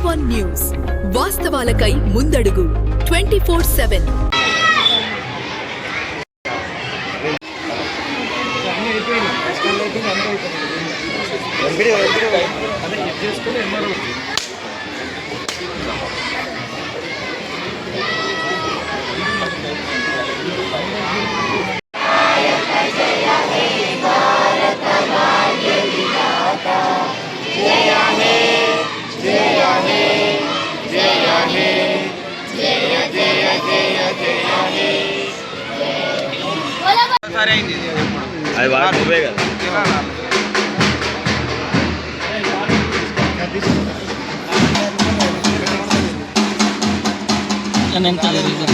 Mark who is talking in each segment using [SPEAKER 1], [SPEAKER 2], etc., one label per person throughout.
[SPEAKER 1] A1 news వాస్తవాలకై ముందడుగు 24/7.
[SPEAKER 2] అది బాగా నువ్వే కదా
[SPEAKER 3] ఎంత జరిగింది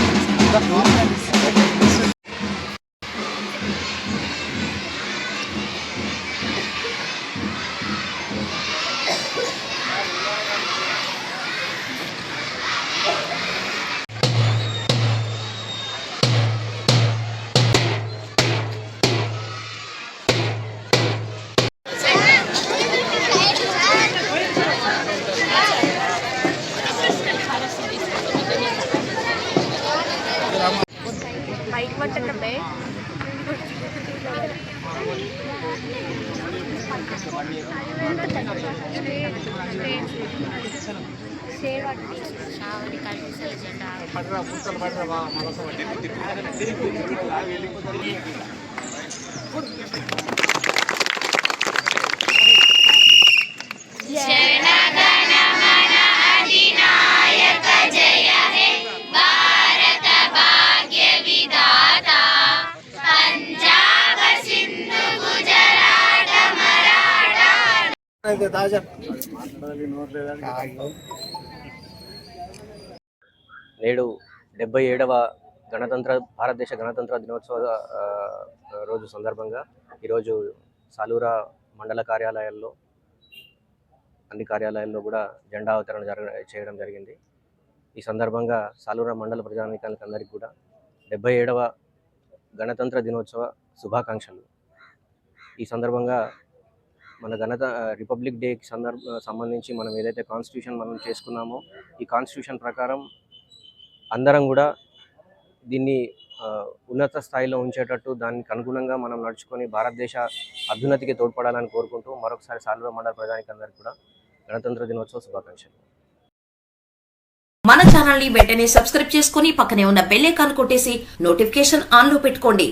[SPEAKER 4] నేడు 77వ భారతదేశ గణతంత్ర దినోత్సవ రోజు సందర్భంగా ఈరోజు సాలూరా మండల కార్యాలయాల్లో అన్ని కార్యాలయాల్లో కూడా జెండా అవతరణ చేయడం జరిగింది. ఈ సందర్భంగా సాలూరా మండల ప్రజానీకానికి అందరికీ కూడా 77వ గణతంత్ర దినోత్సవ శుభాకాంక్షలు. ఈ సందర్భంగా మన రిపబ్లిక్ డేకి సంబంధించి మనం ఏదైతే కాన్స్టిట్యూషన్ మనం చేసుకున్నామో ఈ కాన్స్టిట్యూషన్ ప్రకారం అందరం కూడా దీన్ని ఉన్నత స్థాయిలో ఉంచేటట్టు దానికి అనుగుణంగా మనం నడుచుకొని భారతదేశ అభ్యున్నతికి తోడ్పడాలని కోరుకుంటూ మరొకసారి సాలూరా మండల ప్రజానికి అందరికీ కూడా గణతంత్ర దినోత్సవ శుభాకాంక్షలు.
[SPEAKER 5] మన ఛానల్ ని వెంటనే సబ్స్క్రైబ్ చేసుకుని పక్కనే ఉన్న బెల్ ఐకాన్ కొట్టేసి నోటిఫికేషన్ ఆన్ లో పెట్టుకోండి.